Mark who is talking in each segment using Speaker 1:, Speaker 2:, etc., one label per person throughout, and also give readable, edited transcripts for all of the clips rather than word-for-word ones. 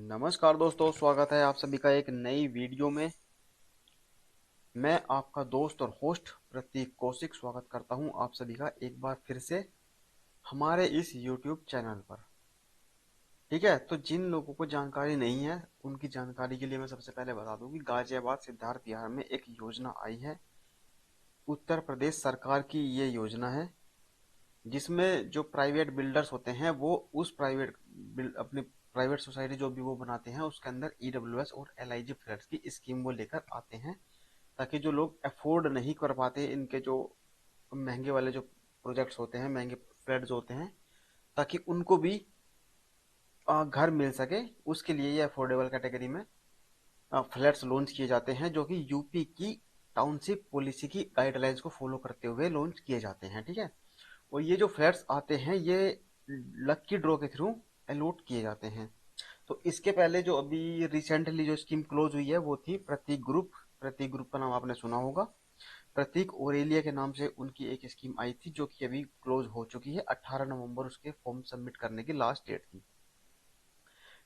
Speaker 1: नमस्कार दोस्तों, स्वागत है आप सभी का एक नई वीडियो में। मैं आपका दोस्त और होस्ट प्रतीक कौशिक स्वागत करता हूं आप सभी का एक बार फिर से हमारे इस YouTube चैनल पर। ठीक है, तो जिन लोगों को जानकारी नहीं है उनकी जानकारी के लिए मैं सबसे पहले बता दूं कि गाजियाबाद सिद्धार्थ विहार में एक योजना आई है। उत्तर प्रदेश सरकार की ये योजना है जिसमें जो प्राइवेट बिल्डर्स होते हैं वो उस अपनी प्राइवेट सोसाइटी जो भी वो बनाते हैं उसके अंदर ईडब्ल्यूएस और एलआईजी फ्लैट्स की स्कीम वो लेकर आते हैं, ताकि जो लोग अफोर्ड नहीं कर पाते इनके जो महंगे वाले जो प्रोजेक्ट्स होते हैं, महंगे फ्लैट्स होते हैं, ताकि उनको भी घर मिल सके। उसके लिए ये अफोर्डेबल कैटेगरी में फ्लैट्स लॉन्च किए जाते हैं, जो कि यूपी की टाउनशिप पॉलिसी की गाइडलाइंस को फॉलो करते हुए लॉन्च किए जाते हैं। ठीक है, और ये जो फ्लैट्स आते हैं ये लक्की ड्रॉ के थ्रू अलॉट किए जाते हैं। तो इसके पहले जो अभी रिसेंटली जो स्कीम क्लोज हुई है वो थी प्रतीक ग्रुप। प्रतीक ग्रुप का नाम आपने सुना होगा। प्रतीक ओरेलिया के नाम से उनकी एक स्कीम आई थी जो कि अभी क्लोज हो चुकी है। 18 नवंबर उसके फॉर्म सबमिट करने की लास्ट डेट थी।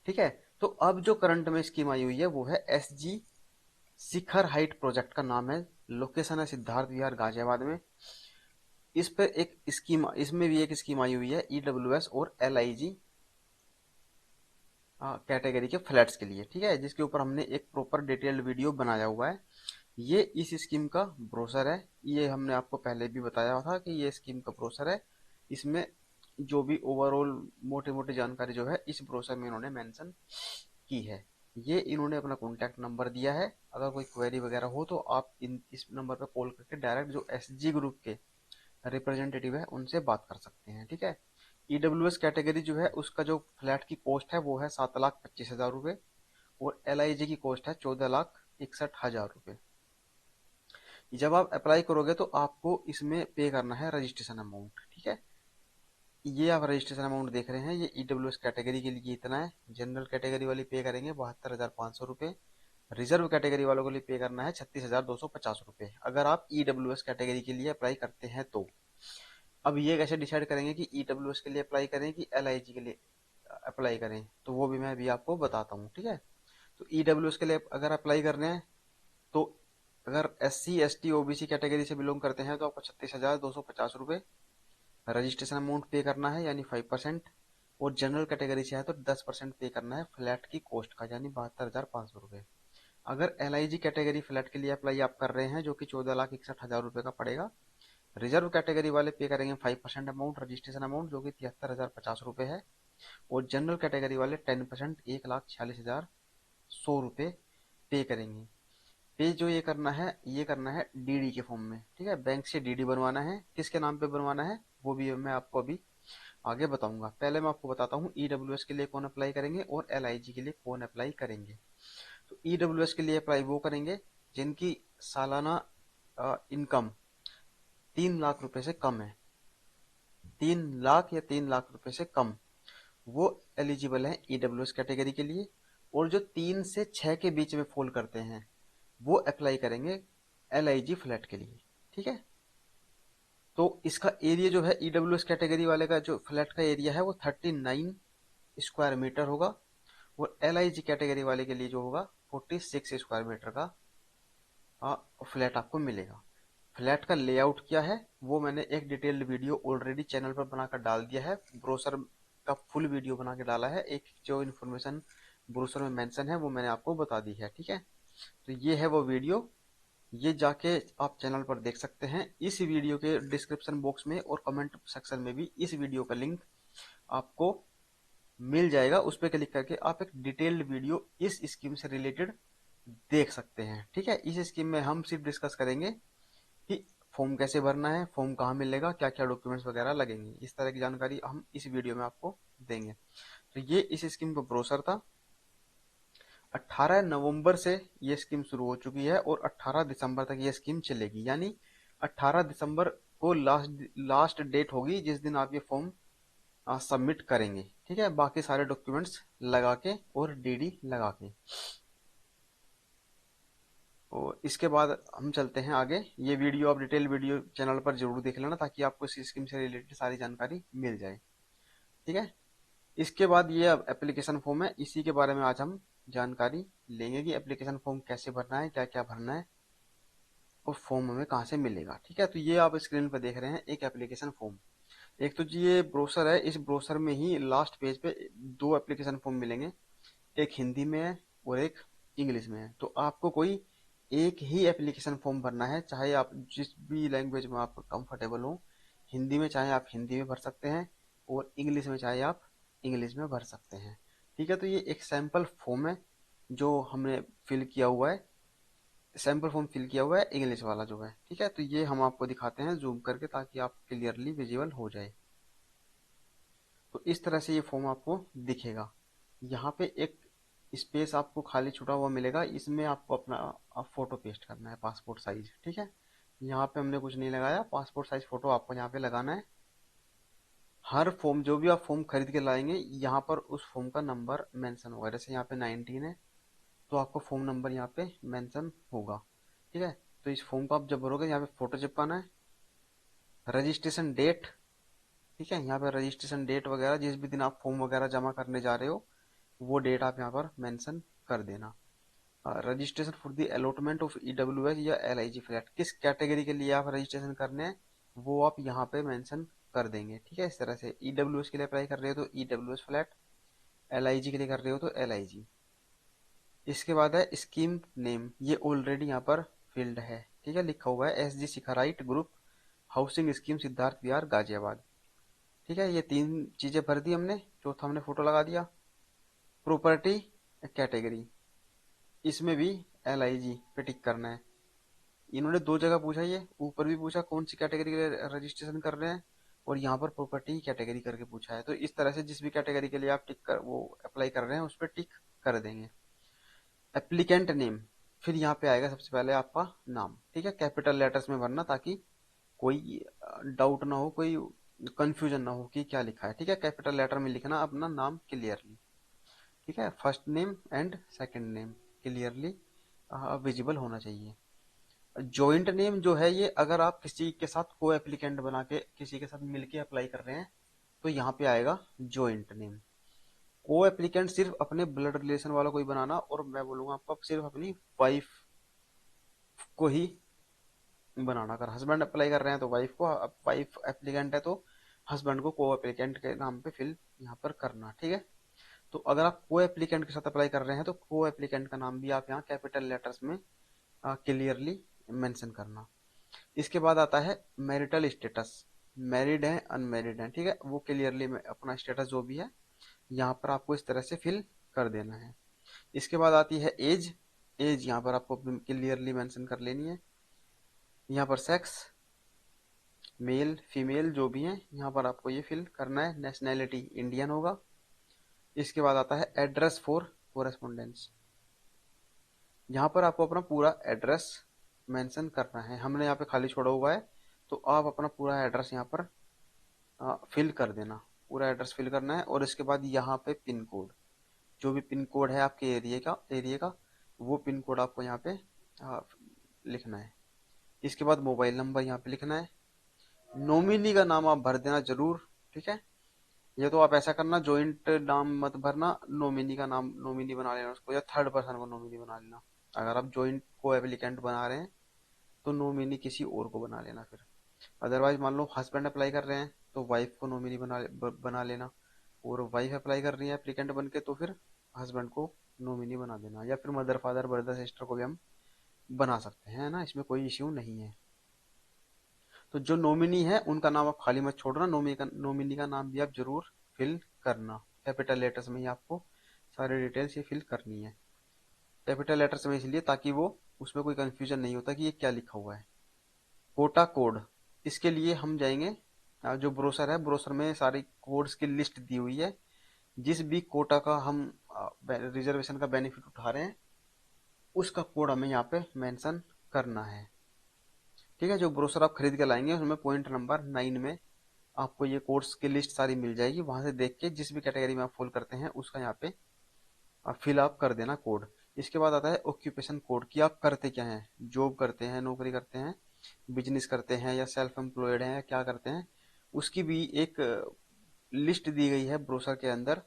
Speaker 1: ठीक है, तो अब जो करंट में स्कीम आई हुई है वो है एसजी शिखर हाइट प्रोजेक्ट का नाम है। लोकेशन है सिद्धार्थ विहार गाजियाबाद में। इस पर एक स्कीम, इसमें भी एक स्कीम आई हुई है ईडब्ल्यूएस और एलआईजी कैटेगरी के फ्लैट्स के लिए। ठीक है, जिसके ऊपर हमने एक प्रॉपर डिटेल्ड वीडियो बनाया हुआ है। ये इस स्कीम का ब्रोशर है। ये हमने आपको पहले भी बताया था कि ये स्कीम का ब्रोशर है। इसमें जो भी ओवरऑल मोटी मोटी जानकारी जो है इस ब्रोशर में इन्होंने मेंशन की है। ये इन्होंने अपना कॉन्टैक्ट नंबर दिया है। अगर कोई क्वेरी वगैरह हो तो आप इस नंबर पर कॉल करके डायरेक्ट जो एसजी ग्रुप के रिप्रेजेंटेटिव है उनसे बात कर सकते हैं। ठीक है, ईडब्ल्यूएस कैटेगरी जो है उसका जो फ्लैट की कॉस्ट है वो है 7,25,000 रुपये और एलआईजी की कॉस्ट है 14,61,000 रुपये। जब आप अप्लाई करोगे तो आपको इसमें पे करना है रजिस्ट्रेशन अमाउंट। ठीक है, ये आप रजिस्ट्रेशन अमाउंट देख रहे हैं, ये ईडब्ल्यूएस कैटेगरी के लिए इतना है। जनरल कैटेगरी वाले पे करेंगे 72,500 रुपये। रिजर्व कैटेगरी वालों के लिए पे करना है 36,250 रुपये, अगर आप ईडब्ल्यूएस कैटेगरी के लिए अप्लाई करते हैं तो। अब ये कैसे डिसाइड करेंगे कि ईडब्ल्यूएस के लिए अप्लाई करें कि एलआईजी के लिए अप्लाई करें, तो वो भी मैं अभी आपको बताता हूँ। ठीक है, तो ईडब्ल्यूएस के लिए अगर अप्लाई करने हैं तो अगर SC ST OBC कैटेगरी से बिलोंग करते हैं तो आपको 36,250 रुपये रजिस्ट्रेशन अमाउंट पे करना है, यानी 5%। और जनरल कैटेगरी से है तो 10% पे करना है फ्लैट की कॉस्ट का, यानी 72,500 रुपये। अगर LIG कैटेगरी फ्लैट के लिए अप्लाई आप कर रहे हैं जो कि 14,61,000 रुपये का पड़ेगा। रिजर्व कैटेगरी वाले पे करेंगे 5% अमाउंट रजिस्ट्रेशन अमाउंट जो कि 73,050 रुपये है। और जनरल कैटेगरी वाले 10% 1,46,100 रुपये पे करेंगे। पे जो ये करना है डीडी के फॉर्म में। ठीक है, बैंक से डीडी बनवाना है। किसके नाम पे बनवाना है वो भी मैं आपको अभी आगे बताऊंगा। पहले मैं आपको बताता हूँ ईडब्ल्यूएस के लिए कौन अप्लाई करेंगे और एलआईजी के लिए कौन अप्लाई करेंगे। तो ईडब्ल्यूएस के लिए अप्लाई वो करेंगे जिनकी सालाना इनकम 3 लाख रुपए से कम है। 3 लाख या 3 लाख रुपए से कम वो एलिजिबल है ईडब्ल्यूएस कैटेगरी के लिए। और जो 3 से 6 के बीच में फॉल करते हैं वो अप्लाई करेंगे एलआईजी फ्लैट के लिए। ठीक है, तो इसका एरिया जो है ईडब्ल्यूएस कैटेगरी वाले का जो फ्लैट का एरिया है वो 39 स्क्वायर मीटर होगा। और एलआईजी कैटेगरी वाले के लिए जो होगा 46 स्क्वायर मीटर का फ्लैट आपको मिलेगा। फ्लैट का लेआउट क्या है वो मैंने एक डिटेल्ड वीडियो ऑलरेडी चैनल पर बनाकर डाल दिया है। ब्रोशर का फुल वीडियो बना के डाला है। एक जो इन्फॉर्मेशन ब्रोशर में मेंशन है वो मैंने आपको बता दी है। ठीक है, तो ये है वो वीडियो। ये जाके आप चैनल पर देख सकते हैं। इस वीडियो के डिस्क्रिप्शन बॉक्स में और कमेंट सेक्शन में भी इस वीडियो का लिंक आपको मिल जाएगा। उस पर क्लिक करके आप एक डिटेल्ड वीडियो इस स्कीम से रिलेटेड देख सकते हैं। ठीक है, इस स्कीम में हम सिर्फ डिस्कस करेंगे कि फॉर्म कैसे भरना है, फॉर्म कहाँ मिलेगा, क्या क्या डॉक्यूमेंट्स वगैरह लगेंगे, इस तरह की जानकारी हम इस वीडियो में आपको देंगे। तो ये इस स्कीम का ब्रोशर था। 18 नवंबर से ये स्कीम शुरू हो चुकी है और 18 दिसंबर तक ये स्कीम चलेगी, यानी 18 दिसंबर को लास्ट डेट होगी जिस दिन आप ये फॉर्म सबमिट करेंगे। ठीक है, बाकी सारे डॉक्यूमेंट्स लगा के और डीडी लगा के। और इसके बाद हम चलते हैं आगे। ये वीडियो आप डिटेल वीडियो चैनल पर जरूर देख लेना ताकि आपको इस स्कीम से रिलेटेड सारी जानकारी मिल जाए। ठीक है, इसके बाद ये अब एप्लीकेशन फॉर्म है, इसी के बारे में आज हम जानकारी लेंगे कि एप्लीकेशन फॉर्म कैसे भरना है, क्या क्या भरना है और फॉर्म हमें कहाँ से मिलेगा। ठीक है, तो ये आप स्क्रीन पर देख रहे हैं एक एप्लीकेशन फॉर्म। एक तो जी ये ब्रोशर है, इस ब्रोशर में ही लास्ट पेज पे दो एप्लीकेशन फॉर्म मिलेंगे, एक हिंदी में है और एक इंग्लिश में है। तो आपको कोई एक ही एप्लीकेशन फॉर्म भरना है, चाहे आप जिस भी लैंग्वेज में आप कंफर्टेबल हो। हिंदी में चाहे आप हिंदी में भर सकते हैं और इंग्लिश में चाहे आप इंग्लिश में भर सकते हैं। ठीक है, तो ये एक सैंपल फॉर्म है जो हमने फिल किया हुआ है, सैंपल फॉर्म फिल किया हुआ है इंग्लिश वाला जो है। ठीक है, तो ये हम आपको दिखाते हैं जूम करके ताकि आप क्लियरली विजिबल हो जाए। तो इस तरह से ये फॉर्म आपको दिखेगा। यहाँ पे एक स्पेस आपको खाली छूटा हुआ मिलेगा, इसमें आपको अपना फोटो पेस्ट करना है, पासपोर्ट साइज। ठीक है, यहाँ पे हमने कुछ नहीं लगाया, पासपोर्ट साइज फोटो आपको यहाँ पे लगाना है। हर फॉर्म जो भी आप फॉर्म खरीद के लाएंगे यहाँ पर उस फॉर्म का नंबर मेंशन होगा। जैसे यहाँ पे 19 है तो आपको फॉर्म नंबर यहाँ पे मेंशन होगा। ठीक है, तो इस फॉर्म को आप जब भरोगे यहाँ पे फोटो चिपकाना है, रजिस्ट्रेशन डेट। ठीक है, यहाँ पे रजिस्ट्रेशन डेट वगैरह जिस भी दिन आप फॉर्म वगैरह जमा करने जा रहे हो वो डेट आप यहाँ पर मेंशन कर देना। Registration for the allotment of EWS या एलआईजी फ्लैट, किस कैटेगरी के लिए आप रजिस्ट्रेशन करने हैं वो आप यहाँ पे मेंशन कर देंगे। ठीक है, इस तरह से ईडब्ल्यूएस के लिए अप्लाई कर रहे हो तो ईडब्ल्यूएस फ्लैट, एलआईजी के लिए कर रहे हो तो एलआईजी। इसके बाद है स्कीम नेम, ये ऑलरेडी यहाँ पर फील्ड है। ठीक है, लिखा हुआ है एसजी शिखराइट group housing scheme Siddharth Vihar Ghaziabad. ठीक है, ये तीन चीजें भर दी हमने। चौथा हमने फोटो लगा दिया। प्रॉपर्टी कैटेगरी, इसमें भी एलआईजी पे टिक करना है। इन्होंने दो जगह पूछा, ये ऊपर भी पूछा कौन सी कैटेगरी के लिए रजिस्ट्रेशन कर रहे हैं और यहाँ पर प्रॉपर्टी कैटेगरी करके पूछा है। तो इस तरह से जिस भी कैटेगरी के लिए आप टिक कर वो अप्लाई कर रहे हैं उस पर टिक कर देंगे। एप्लीकेंट नेम, फिर यहाँ पे आएगा सबसे पहले आपका नाम। ठीक है, कैपिटल लेटर्स में भरना ताकि कोई डाउट ना हो, कोई कंफ्यूजन ना हो कि क्या लिखा है। ठीक है, कैपिटल लेटर में लिखना अपना नाम क्लियरली। ठीक है, first name and second name clearly visible होना चाहिए। जॉइंट नेम जो है ये अगर आप किसी के साथ को एप्लीकेंट बना के किसी के साथ मिलके अप्लाई कर रहे हैं तो यहाँ पे आएगा जॉइंट नेम। को एप्लीकेंट सिर्फ अपने ब्लड रिलेशन वाला कोई बनाना, और मैं बोलूंगा आपको सिर्फ अपनी वाइफ को ही बनाना। अगर हस्बैंड अप्लाई कर रहे हैं तो वाइफ को, अब वाइफ एप्लीकेंट है तो हस्बैंड को को एप्लीकेंट के नाम पे फिल यहाँ पर करना। ठीक है, तो अगर आप को एप्लीकेंट के साथ अप्लाई कर रहे हैं तो को एप्लीकेंट का नाम भी आप यहाँ कैपिटल लेटर्स में क्लियरली मेंशन करना। इसके बाद आता है मैरिटल स्टेटस, मैरिड है अनमैरिड है। ठीक है, वो क्लियरली अपना स्टेटस जो भी है यहाँ पर आपको इस तरह से फिल कर देना है। इसके बाद आती है एज, एज यहाँ पर आपको क्लियरली मेंशन कर लेनी है। यहाँ पर सेक्स, मेल फीमेल जो भी है यहाँ पर आपको ये फिल करना है। नेशनैलिटी इंडियन होगा। इसके बाद आता है एड्रेस फॉर कोरेस्पोंडेंस, यहाँ पर आपको अपना पूरा एड्रेस मेंशन करना है। हमने यहाँ पे खाली छोड़ा हुआ है तो आप अपना पूरा एड्रेस यहाँ पर फिल कर देना। पूरा एड्रेस फिल करना है और इसके बाद यहाँ पे पिन कोड, जो भी पिन कोड है आपके एरिया का वो पिन कोड आपको यहाँ पे लिखना है। इसके बाद मोबाइल नंबर यहाँ पे लिखना है। नॉमिनी का नाम आप भर देना जरूर। ठीक है, ये तो आप ऐसा करना जॉइंट नाम मत भरना, नॉमिनी का नाम नॉमिनी बना लेना उसको, या थर्ड पर्सन को नॉमिनी बना लेना। अगर आप जॉइंट को एप्लीकेंट बना रहे हैं तो नॉमिनी किसी और को बना लेना। फिर अदरवाइज मान लो हस्बैंड अप्लाई कर रहे हैं तो वाइफ को नॉमिनी बना लेना, और वाइफ अप्लाई कर रही है एप्लीकेंट बन के तो फिर हस्बैंड को नॉमिनी बना देना, या फिर मदर फादर ब्रदर सिस्टर को भी हम बना सकते हैं ना, इसमें कोई इश्यू नहीं है। तो जो नॉमिनी है उनका नाम आप खाली मत छोड़ना, नॉमिनी का नाम भी आप जरूर फिल करना। कैपिटल लेटर्स में ही आपको सारी डिटेल्स ये फिल करनी है। कैपिटल लेटर्स में इसलिए ताकि वो उसमें कोई कंफ्यूजन नहीं होता कि ये क्या लिखा हुआ है। कोटा कोड, इसके लिए हम जाएंगे जो ब्रोशर है, ब्रोशर में सारी कोड्स की लिस्ट दी हुई है। जिस भी कोटा का हम रिजर्वेशन का बेनिफिट उठा रहे हैं उसका कोड हमें यहाँ पे मेंशन करना है। ठीक है, जो ब्रोशर आप खरीद के लाएंगे उसमें पॉइंट नंबर 9 में आपको ये कोर्स की लिस्ट सारी मिल जाएगी। वहां से देख के जिस भी कैटेगरी में आप फॉल करते हैं उसका यहाँ पे आप फिल आप कर देना कोड। इसके बाद आता है ऑक्यूपेशन कोड, कि आप करते क्या हैं, जॉब करते हैं, नौकरी करते हैं, बिजनेस करते हैं, या सेल्फ एम्प्लॉयड हैं, या क्या करते हैं, उसकी भी एक लिस्ट दी गई है ब्रोशर के अंदर,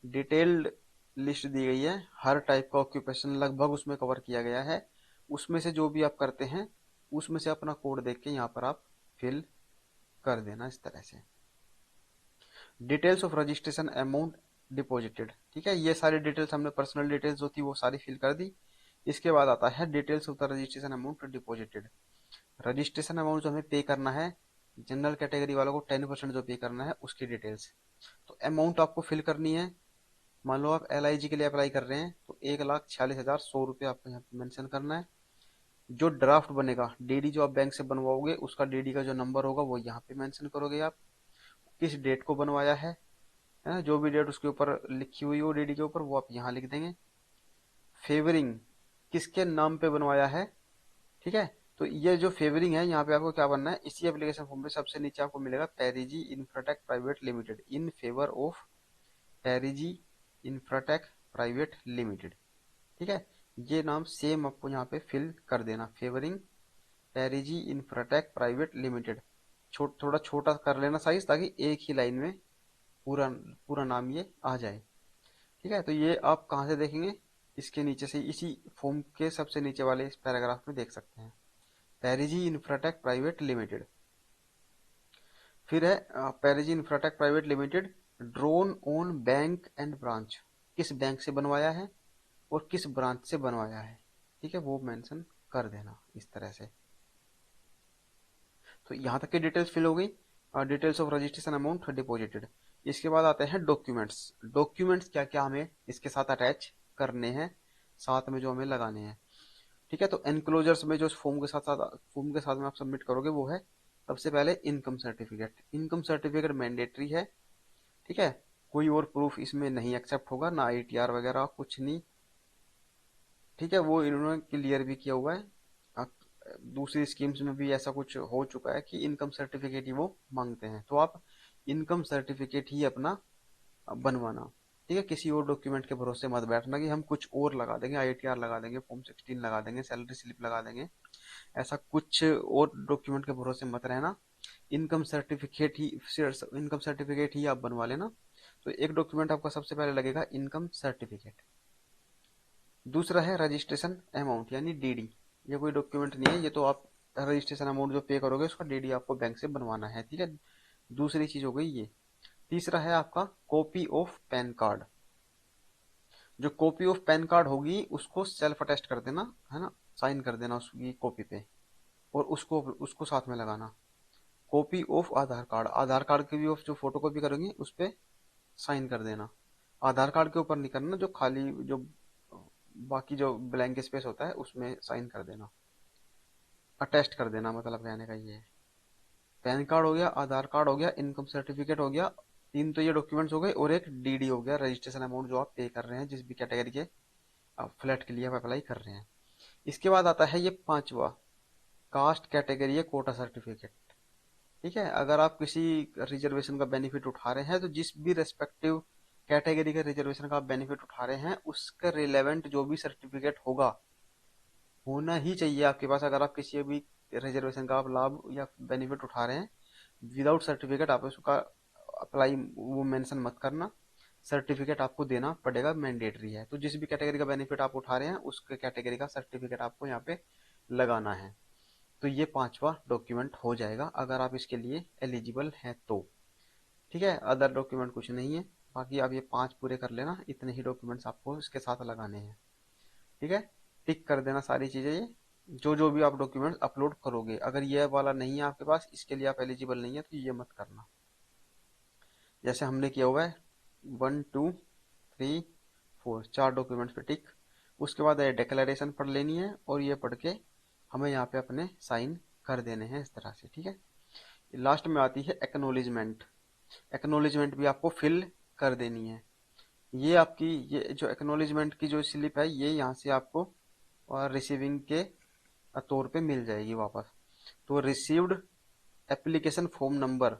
Speaker 1: डिटेल्ड लिस्ट दी गई है, हर टाइप का ऑक्यूपेशन लगभग उसमें कवर किया गया है। उसमें से जो भी आप करते हैं उसमें से अपना कोड देख के यहाँ पर आप फिल कर देना इस तरह से। Details of registration amount deposited, ठीक है, ये सारी डिटेल्स हमने पर्सनल डिटेल्स जो थी वो सारी फिल कर दी। इसके बाद आता है details of the registration amount deposited. Registration amount जो हमें पे करना है, जनरल कैटेगरी वालों को 10% जो पे करना है उसकी डिटेल्स। तो अमाउंट आपको फिल करनी है। मान लो आप LIG के लिए अप्लाई कर रहे हैं तो 1,46,100 रुपये आपको यहाँ पे मेंशन करना है। जो ड्राफ्ट बनेगा, DD जो आप बैंक से बनवाओगे उसका DD का जो नंबर होगा वो यहाँ पे मेंशन करोगे आप। किस डेट को बनवाया है ना, जो भी डेट उसके ऊपर लिखी हुई हो DD के ऊपर वो आप यहाँ लिख देंगे। फेवरिंग, किसके नाम पे बनवाया है, ठीक है। तो ये जो फेवरिंग है यहाँ पे आपको क्या बनना है, इसी एप्लीकेशन फॉर्म में सबसे नीचे आपको मिलेगा Parijee Infratech private Limited, in favour of Parijee Infratech private Limited, ठीक है। ये नाम सेम आपको यहाँ पे फिल कर देना, फेवरिंग पैरिजी इंफ्राटेक प्राइवेट लिमिटेड। थोड़ा छोटा कर लेना साइज, ताकि एक ही लाइन में पूरा पूरा नाम ये आ जाए, ठीक है। तो ये आप कहाँ से देखेंगे, इसके नीचे से, इसी फॉर्म के सबसे नीचे वाले इस पैराग्राफ में देख सकते हैं, पैरिजी इंफ्राटेक प्राइवेट लिमिटेड। फिर है Parijee Infratech private Limited drawn on bank and branch, किस बैंक से बनवाया है और किस ब्रांच से बनवाया है, ठीक है, वो मेंशन कर देना इस तरह से। तो यहाँ तक की डिटेल्स फिल हो गई, details of registration amount deposited. इसके बाद आते हैं डॉक्यूमेंट्स। डॉक्यूमेंट्स क्या क्या हमें इसके साथ अटैच करने हैं, साथ में जो हमें लगाने हैं, ठीक है। तो एनक्लोजर्स में जो फॉर्म के साथ में आप सबमिट करोगे वो है सबसे पहले income certificate. Income certificate mandatory है, ठीक है। कोई और प्रूफ इसमें नहीं एक्सेप्ट होगा, ना ITR वगैरह कुछ नहीं, ठीक है। वो इन्होंने क्लियर भी किया हुआ है। दूसरी स्कीम्स में भी ऐसा कुछ हो चुका है कि इनकम सर्टिफिकेट ही वो मांगते हैं, तो आप इनकम सर्टिफिकेट ही अपना बनवाना, ठीक है। किसी और डॉक्यूमेंट के भरोसे मत बैठना कि हम कुछ और लगा देंगे, ITR लगा देंगे, फॉर्म 16 लगा देंगे, सैलरी स्लिप लगा देंगे, ऐसा कुछ और डॉक्यूमेंट के भरोसे मत रहना। इनकम सर्टिफिकेट ही इनकम सर्टिफिकेट ही आप बनवा लेना। तो एक डॉक्यूमेंट आपका सबसे पहले लगेगा इनकम सर्टिफिकेट। दूसरा है रजिस्ट्रेशन अमाउंट यानी DD। ये कोई डॉक्यूमेंट नहीं है, ये तो आप रजिस्ट्रेशन अमाउंट जो पे करोगे उसका DD आपको बैंक से बनवाना है, ठीक है। दूसरी चीज हो गई ये। तीसरा है आपका कॉपी ऑफ पैन कार्ड। जो कॉपी ऑफ पैन कार्ड होगी उसको सेल्फ अटेस्ट कर देना, है ना, साइन कर देना उसकी कॉपी पे, और उसको उसको साथ में लगाना। Copy of Aadhaar card, Aadhaar card की भी जो फोटो कॉपी करोगे उस पे साइन कर देना। आधार कार्ड के ऊपर नहीं करना, जो खाली जो बाकी जो ब्लैंक स्पेस होता है उसमें साइन कर देना, अटेस्ट कर देना, मतलब कहने का ये है। पैन कार्ड हो गया, आधार कार्ड हो गया, इनकम सर्टिफिकेट हो गया, तीन तो ये डॉक्यूमेंट्स हो गए, और एक DD हो गया, रजिस्ट्रेशन अमाउंट जो आप पे कर रहे हैं जिस भी कैटेगरी के फ्लैट के लिए आप अप्लाई कर रहे हैं। इसके बाद आता है ये पांचवा, कास्ट कैटेगरी है कोटा सर्टिफिकेट, ठीक है। अगर आप किसी रिजर्वेशन का बेनिफिट उठा रहे हैं तो जिस भी रेस्पेक्टिव कैटेगरी के रिजर्वेशन का आप बेनिफिट उठा रहे हैं उसका रिलेवेंट जो भी सर्टिफिकेट होगा होना ही चाहिए आपके पास। अगर आप किसी भी रिजर्वेशन का आप लाभ या बेनिफिट उठा रहे हैं, विदाउट सर्टिफिकेट आप उसका अप्लाई वो मेंशन मत करना, सर्टिफिकेट आपको देना पड़ेगा, मैंडेटरी है। तो जिस भी कैटेगरी का बेनिफिट आप उठा रहे हैं उसके कैटेगरी का सर्टिफिकेट आपको यहाँ पे लगाना है। तो ये पांचवा डॉक्यूमेंट हो जाएगा अगर आप इसके लिए एलिजिबल हैं तो, ठीक है। अदर डॉक्यूमेंट कुछ नहीं है, बाकी आप ये 5 पूरे कर लेना, इतने ही डॉक्यूमेंट्स आपको इसके साथ लगाने हैं, ठीक है। टिक कर देना सारी चीजें, ये जो जो भी आप डॉक्यूमेंट्स अपलोड करोगे। अगर ये वाला नहीं है आपके पास, इसके लिए आप एलिजिबल नहीं है, तो ये मत करना। जैसे हमने किया हुआ है 1 2 3 4, 4 डॉक्यूमेंट्स पे टिक। उसके बाद ये डिक्लेरेशन पढ़ लेनी है, और ये पढ़ के हमें यहाँ पे अपने साइन कर देने हैं इस तरह से, ठीक है। लास्ट में आती है एक्नोलेजमेंट। एक्नोलेजमेंट भी आपको फिल कर देनी है। ये आपकी ये जो एक्नोलेजमेंट की जो स्लिप है ये यहाँ से आपको और रिसीविंग के तौर पे मिल जाएगी वापस। तो रिसीव्ड एप्लीकेशन फॉर्म नंबर,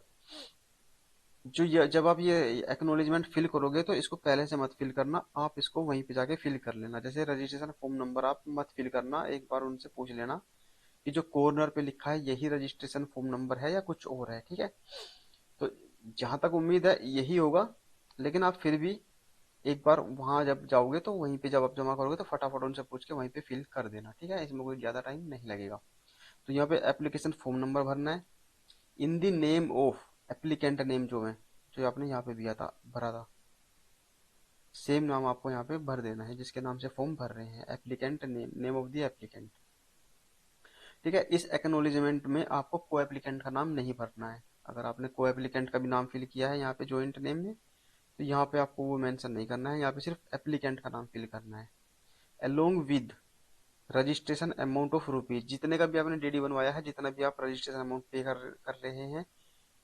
Speaker 1: जो ये जब आप ये एक्नोलेजमेंट फिल करोगे तो इसको पहले से मत फिल करना, आप इसको वहीं पे जाके फिल कर लेना। जैसे रजिस्ट्रेशन फॉर्म नंबर आप मत फिल करना, एक बार उनसे पूछ लेना कि जो कॉर्नर पे लिखा है यही रजिस्ट्रेशन फॉर्म नंबर है या कुछ और है, ठीक है। तो जहां तक उम्मीद है यही होगा, लेकिन आप फिर भी एक बार वहां जब जाओगे तो वहीं पे जब आप जमा करोगे तो फटाफट उनसे पूछ के वहीं पे फिल कर देना, ठीक है, इसमें कोई ज्यादा टाइम नहीं लगेगा। तो यहाँ पे एप्लीकेशन फॉर्म नंबर भरना है, in the name of applicant name जो है, जो आपने यहाँ पे दिया था भरा था, सेम नाम आपको यहाँ पे भर देना है जिसके नाम से फॉर्म भर रहे हैं, applicant name, name of the applicant. ठीक है, इस एक्नोलिजमेंट में आपको को एप्लीकेंट का नाम नहीं भरना है। अगर आपने को एप्लीकेंट का भी नाम फिल किया है यहाँ पे जॉइंट नेम में, तो यहाँ पे आपको वो मेंशन नहीं करना है, यहाँ पे सिर्फ एप्लीकेंट का नाम फिल करना है। Along with registration amount of rupees, जितने का भी आपने डीडी बनवाया है, जितना भी आप रजिस्ट्रेशन अमाउंट पे कर रहे हैं,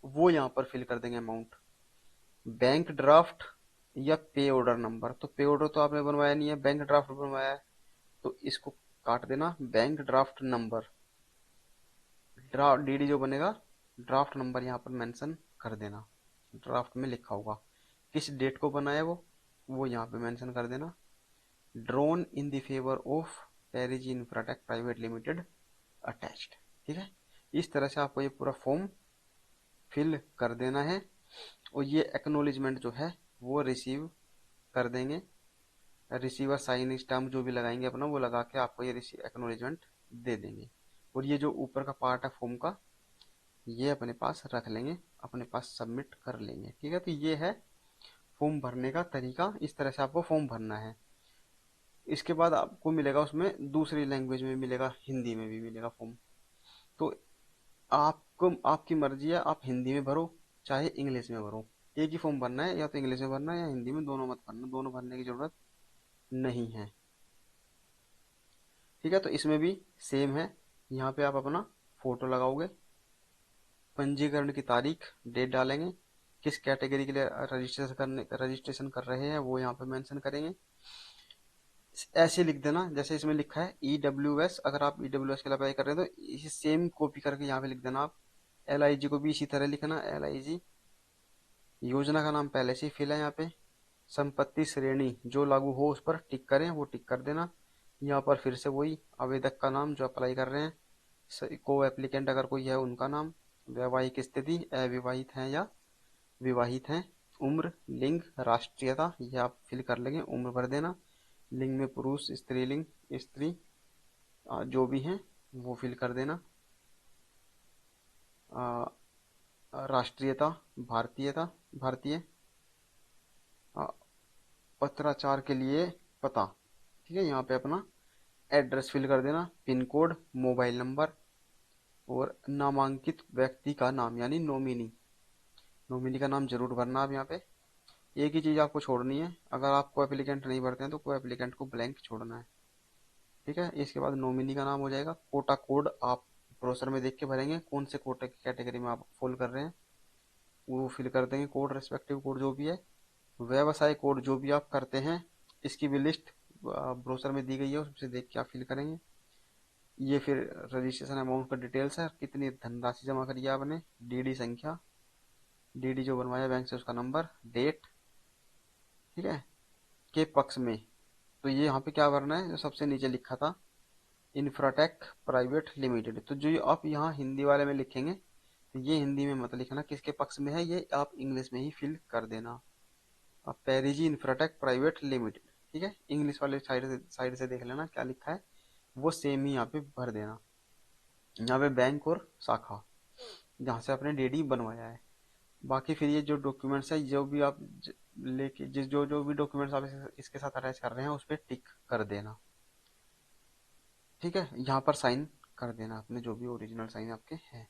Speaker 1: वो यहाँ पर फिल कर देंगे अमाउंट। बैंक ड्राफ्ट या पे ऑर्डर नंबर, तो पे ऑर्डर तो आपने बनवाया नहीं है, बैंक ड्राफ्ट बनवाया है, तो इसको काट देना, bank draft number, draft DD जो बनेगा, ड्राफ्ट नंबर यहाँ पर मेंशन कर देना, ड्राफ्ट में लिखा होगा, किस डेट को बनाया वो यहाँ पे मेंशन कर देना। Drone in the favour of पेरिजी Infratech private limited attached. ठीक है, इस तरह से आपको ये पूरा फॉर्म फिल कर देना है, और ये एक्नोलिजमेंट जो है वो रिसीव कर देंगे, रिसीवर साइन स्टाम्प जो भी लगाएंगे अपना, वो लगा के आपको ये एक्नोलिजमेंट दे देंगे। और ये जो ऊपर का पार्ट है फॉर्म का, ये अपने पास रख लेंगे, अपने पास सबमिट कर लेंगे। ठीक है, तो ये है फॉर्म भरने का तरीका, इस तरह से आपको फॉर्म भरना है। इसके बाद आपको मिलेगा उसमें दूसरी लैंग्वेज में मिलेगा, हिंदी में भी मिलेगा फॉर्म। तो आपको, आपकी मर्जी है, आप हिंदी में भरो चाहे इंग्लिश में भरो, एक ही फॉर्म भरना है, या तो इंग्लिश में भरना है या हिंदी में, दोनों मत भरना, दोनों भरने की जरूरत नहीं है। ठीक है, तो इसमें भी सेम है, यहाँ पे आप अपना फोटो लगाओगे, पंजीकरण की तारीख, डेट डालेंगे, किस कैटेगरी के लिए रजिस्ट्रेशन कर रहे हैं वो यहाँ पे मेंशन करेंगे। ऐसे लिख देना जैसे इसमें लिखा है EWS, अगर आप EWS के लिए अप्लाई कर रहे हैं तो इसी सेम कॉपी करके यहाँ पे लिख देना आप। LIG को भी इसी तरह लिखना, LIG। योजना का नाम पहले से ही फिल है यहाँ पे। संपत्ति श्रेणी जो लागू हो उस पर टिक करें, वो टिक कर देना। यहाँ पर फिर से वही आवेदक का नाम जो अप्लाई कर रहे हैं, को एप्लीकेंट अगर कोई है उनका नाम, वैवाहिक स्थिति, अविवाहित हैं या विवाहित हैं, उम्र, लिंग, राष्ट्रीयता, ये आप फिल कर लेंगे, उम्र भर देना। लिंग में पुरुष, स्त्रीलिंग, स्त्री जो भी हैं वो फिल कर देना। आ, राष्ट्रीयता भारतीयता, भारतीय। आ, पत्राचार के लिए पता, ठीक है, यहाँ पे अपना एड्रेस फिल कर देना, पिन कोड, मोबाइल नंबर, और नामांकित व्यक्ति का नाम यानी नॉमिनी, नॉमिनी का नाम जरूर भरना आप यहाँ पे। एक ही चीज आपको छोड़नी है, अगर आप को एप्लीकेंट नहीं भरते हैं तो को एप्लीकेंट को ब्लैंक छोड़ना है। ठीक है, इसके बाद नॉमिनी का नाम हो जाएगा। कोटा कोड आप ब्रोशर में देख के भरेंगे, कौन से कोटा की कैटेगरी में आप फॉल कर रहे हैं वो फिल कर देंगे, कोड, रेस्पेक्टिव कोड जो भी है। व्यवसाय कोड जो भी आप करते हैं, इसकी भी लिस्ट ब्रोशर में दी गई है, उससे देख के आप फिल करेंगे। ये फिर रजिस्ट्रेशन अमाउंट का डिटेल्स है, कितनी धनराशि जमा करी है आपने, डीडी संख्या, डीडी जो बनवाया बैंक से उसका नंबर, डेट, ठीक है, के पक्ष में। तो ये यहाँ पे क्या भरना है, जो सबसे नीचे लिखा था इंफ्राटेक प्राइवेट लिमिटेड, तो जो आप यहाँ हिंदी वाले में लिखेंगे तो ये हिंदी में मत लिखना किसके पक्ष में है, ये आप इंग्लिश में ही फिल कर देना। आप पेरिजी इंफ्राटेक प्राइवेट लिमिटेड, ठीक है, इंग्लिश वाले साइड से देख लेना क्या लिखा है, वो सेम ही यहाँ पे भर देना। यहाँ पे बैंक और शाखा जहाँ से आपने डीडी बनवाया है। बाकी फिर ये जो डॉक्यूमेंट्स है, जो भी आप लेके जिस जो जो भी डॉक्यूमेंट्स आप इसके साथ अटैच कर रहे हैं उस पर टिक कर देना। ठीक है, यहाँ पर साइन कर देना अपने जो भी ओरिजिनल साइन आपके हैं।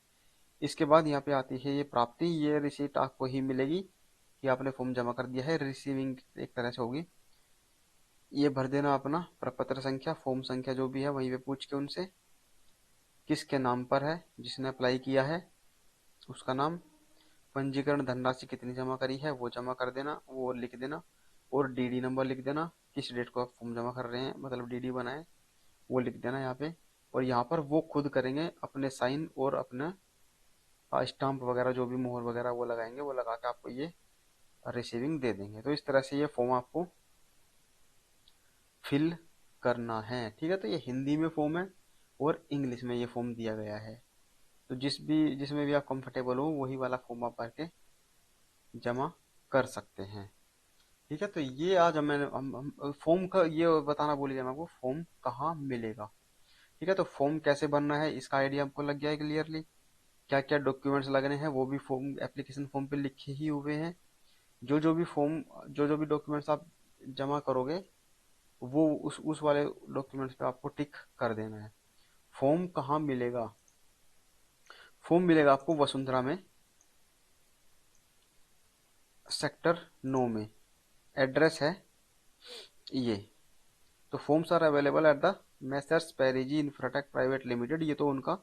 Speaker 1: इसके बाद यहाँ पे आती है ये प्राप्ति, ये रिसीट आपको ही मिलेगी कि आपने फॉर्म जमा कर दिया है, रिसीविंग एक तरह से होगी। ये भर देना अपना प्रपत्र संख्या, फॉर्म संख्या जो भी है वहीं पे पूछ के उनसे किसके नाम पर है, जिसने अप्लाई किया है उसका नाम, पंजीकरण धनराशि कितनी जमा करी है वो जमा कर देना, वो लिख देना, और डीडी नंबर लिख देना, किस डेट को आप फॉर्म जमा कर रहे हैं, मतलब डीडी बनाए वो लिख देना यहाँ पे। और यहाँ पर वो खुद करेंगे अपने साइन, और अपना स्टाम्प वगैरह जो भी मोहर वगैरह वो लगाएंगे, वो लगा के आपको ये रिसीविंग दे देंगे। तो इस तरह से ये फॉर्म आपको फिल करना है। ठीक है, तो ये हिंदी में फॉर्म है और इंग्लिश में ये फॉर्म दिया गया है, तो जिसमें भी आप कंफर्टेबल हो वही वाला फॉर्म आप भर के जमा कर सकते हैं। ठीक है, तो ये आज हम फॉर्म का ये बताना भूल गया मैं आपको, फॉर्म कहाँ मिलेगा। ठीक है, तो फॉर्म कैसे भरना है इसका आइडिया आपको लग गया है क्लियरली। क्या क्या डॉक्यूमेंट्स लगने हैं वो भी फॉर्म, एप्लीकेशन फॉर्म पे लिखे ही हुए हैं। जो जो भी डॉक्यूमेंट्स आप जमा करोगे वो उस वाले डॉक्यूमेंट्स पे आपको टिक कर देना है। फॉर्म कहाँ मिलेगा? फॉर्म मिलेगा आपको वसुंधरा में, सेक्टर 9 में। एड्रेस है ये। तो forms are available at the Messrs Perigee Infratech private limited, ये तो उनका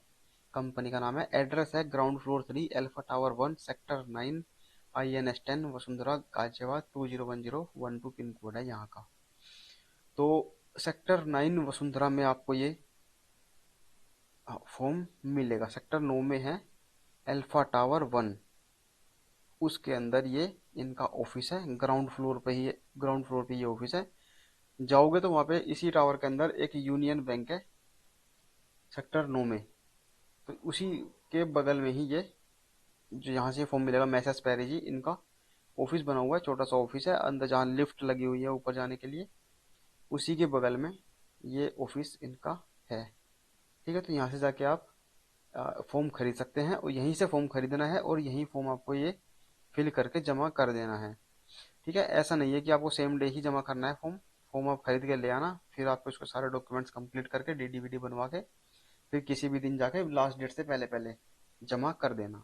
Speaker 1: कंपनी का नाम है। एड्रेस है ground floor 3, alpha tower 1, sector 9, INS 10, Vasundhara, Ghaziabad 201012 pin code है यहाँ का। तो सेक्टर 9 वसुंधरा में आपको ये फॉर्म मिलेगा। सेक्टर 9 में है अल्फा टावर 1, उसके अंदर ये इनका ऑफिस है। ग्राउंड फ्लोर पे ये ऑफिस है। जाओगे तो वहाँ पे इसी टावर के अंदर एक यूनियन बैंक है सेक्टर 9 में। तो उसी के बगल में ही ये जो यहाँ से फॉर्म मिलेगा, मैसेज पैरेजी इनका ऑफिस बना हुआ है। छोटा सा ऑफिस है अंदर, जहाँ लिफ्ट लगी हुई है ऊपर जाने के लिए, उसी के बगल में ये ऑफिस इनका है। ठीक है, तो यहाँ से जाके आप फॉर्म खरीद सकते हैं, और यहीं से फॉर्म खरीदना है और यहीं फॉर्म आपको ये फिल करके जमा कर देना है। ठीक है, ऐसा नहीं है कि आपको सेम डे ही जमा करना है फॉर्म। फॉर्म आप खरीद के ले आना, फिर आपको इसको सारे डॉक्यूमेंट्स कंप्लीट करके DD बनवा के फिर किसी भी दिन जाके लास्ट डेट से पहले पहले जमा कर देना।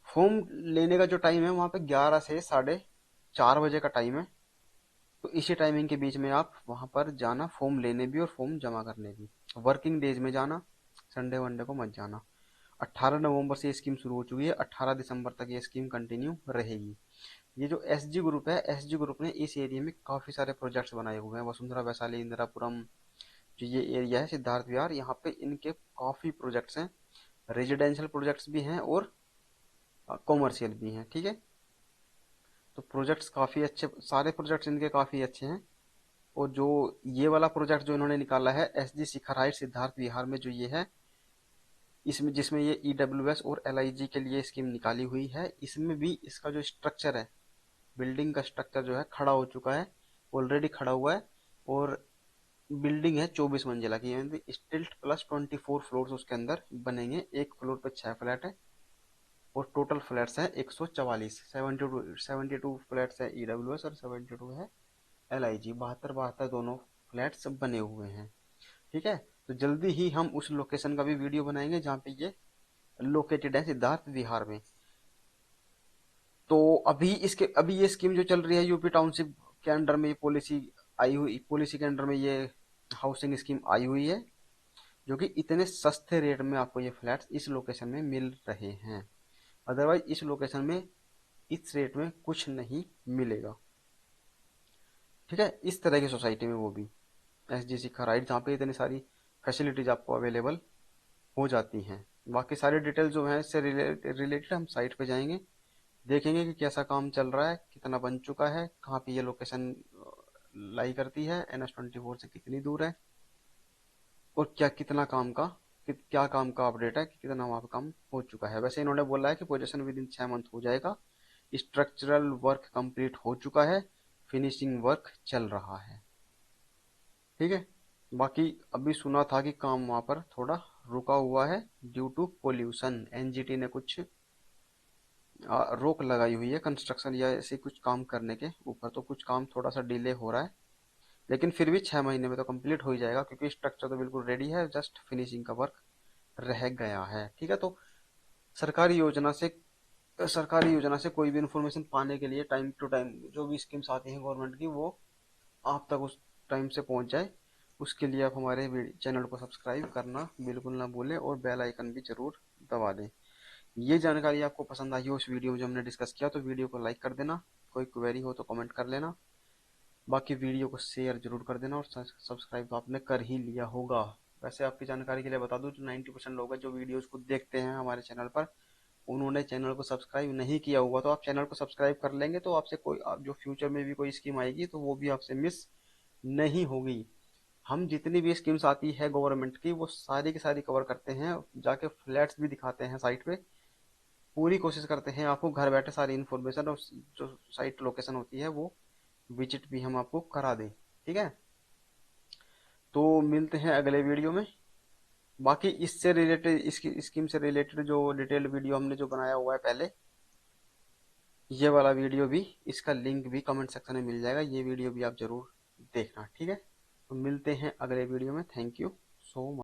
Speaker 1: फॉर्म लेने का जो टाइम है वहाँ पे 11 से 4:30 बजे का टाइम है। तो इसी टाइमिंग के बीच में आप वहाँ पर जाना, फॉर्म लेने भी और फॉर्म जमा करने भी। वर्किंग डेज में जाना, संडे वनडे को मत जाना। 18 नवंबर से ये स्कीम शुरू हो चुकी है, 18 दिसंबर तक ये स्कीम कंटिन्यू रहेगी। ये जो SG ग्रुप है, SG ग्रुप ने इस एरिया में काफी सारे प्रोजेक्ट्स बनाए हुए हैं। वसुंधरा, वैशाली, इंदिरापुरम, जो ये एरिया है, सिद्धार्थ विहार, यहाँ पे इनके काफी प्रोजेक्ट्स हैं। रेजिडेंशियल प्रोजेक्ट्स भी हैं और कॉमर्शियल भी हैं। ठीक है, तो प्रोजेक्ट्स काफी अच्छे, सारे प्रोजेक्ट्स इनके काफी अच्छे हैं। और जो ये वाला प्रोजेक्ट जो इन्होंने निकाला है, SG शिखर हाइट सिद्धार्थ विहार में जो ये है, इसमें जिसमें ये EWS और LIG के लिए स्कीम निकाली हुई है, इसमें भी इसका जो स्ट्रक्चर है, बिल्डिंग का स्ट्रक्चर जो है खड़ा हो चुका है, ऑलरेडी खड़ा हुआ है। और बिल्डिंग है 24 मंजिला की, यानी स्टिल्ट प्लस 24 फ्लोर्स उसके अंदर बनेंगे। एक फ्लोर पे 6 फ्लैट है और टोटल फ्लैट्स है 144। 72 फ्लैट्स है EWS और 72 है LIG। 72 दोनों फ्लैट्स बने हुए हैं। ठीक है, तो जल्दी ही हम उस लोकेशन का भी वीडियो बनाएंगे जहाँ पे ये लोकेटेड है, सिद्धार्थ विहार में। तो अभी ये स्कीम जो चल रही है यूपी टाउनशिप के अंडर में, ये पॉलिसी के अंडर में ये हाउसिंग स्कीम आई हुई है, जो कि इतने सस्ते रेट में आपको ये फ्लैट्स इस लोकेशन में मिल रहे हैं। अदरवाइज इस लोकेशन में इस रेट में कुछ नहीं मिलेगा। ठीक है, इस तरह की सोसाइटी में, वो भी SG शिखा राइट, जहाँ पे इतनी सारी फैसिलिटीज आपको अवेलेबल हो जाती हैं। बाकी सारी डिटेल जो है इससे रिलेटेड हम साइट पे जाएंगे, देखेंगे कि कैसा काम चल रहा है, कितना बन चुका है, कहाँ पे ये लोकेशन लाई करती है, NH24 से कितनी दूर है, और क्या काम का अपडेट है, कि कितना वहाँ पे काम हो चुका है। वैसे इन्होंने बोला है कि पोजीशन विद इन 6 मंथ हो जाएगा। स्ट्रक्चरल वर्क कंप्लीट हो चुका है, फिनिशिंग वर्क चल रहा है। ठीक है, बाकी अभी सुना था कि काम वहाँ पर थोड़ा रुका हुआ है ड्यू टू पोल्यूशन। NGT ने कुछ रोक लगाई हुई है कंस्ट्रक्शन या ऐसे कुछ काम करने के ऊपर, तो कुछ काम थोड़ा सा डिले हो रहा है। लेकिन फिर भी 6 महीने में तो कंप्लीट हो ही जाएगा, क्योंकि स्ट्रक्चर तो बिल्कुल रेडी है, जस्ट फिनिशिंग का वर्क रह गया है। ठीक है, तो सरकारी योजना से सरकारी योजना से कोई भी इंफॉर्मेशन पाने के लिए टाइम टू टाइम जो भी स्कीम्स आती हैं गवर्नमेंट की, वो आप तक उस टाइम से पहुंच जाए, उसके लिए आप हमारे चैनल को सब्सक्राइब करना बिल्कुल ना भूलें और बेल आइकन भी जरूर दबा दें। ये जानकारी आपको पसंद आई हो इस वीडियो में जो हमने डिस्कस किया, तो वीडियो को लाइक कर देना, कोई क्वेरी हो तो कमेंट कर लेना, बाकी वीडियो को शेयर जरूर कर देना, और सब्सक्राइब तो आपने कर ही लिया होगा। वैसे आपकी जानकारी के लिए बता दूं, जो 90% लोग हैं जो वीडियोस को देखते हैं हमारे चैनल पर, उन्होंने चैनल को सब्सक्राइब नहीं किया हुआ। तो आप चैनल को सब्सक्राइब कर लेंगे तो आपसे कोई जो फ्यूचर में भी कोई स्कीम आएगी तो वो भी आपसे मिस नहीं होगी। हम जितनी भी स्कीम्स आती है गवर्नमेंट की, वो सारी की सारी कवर करते हैं, जाके फ्लैट्स भी दिखाते हैं साइट पे, पूरी कोशिश करते हैं आपको घर बैठे सारी इन्फॉर्मेशन और जो साइट लोकेशन होती है वो विजिट भी हम आपको करा दें। ठीक है, तो मिलते हैं अगले वीडियो में। बाकी इससे रिलेटेड, इसकी स्कीम से रिलेटेड जो डिटेल्ड वीडियो हमने जो बनाया हुआ है पहले, ये वाला वीडियो भी, इसका लिंक भी कमेंट सेक्शन में मिल जाएगा, ये वीडियो भी आप जरूर देखना। ठीक है, तो मिलते हैं अगले वीडियो में। Thank you so much.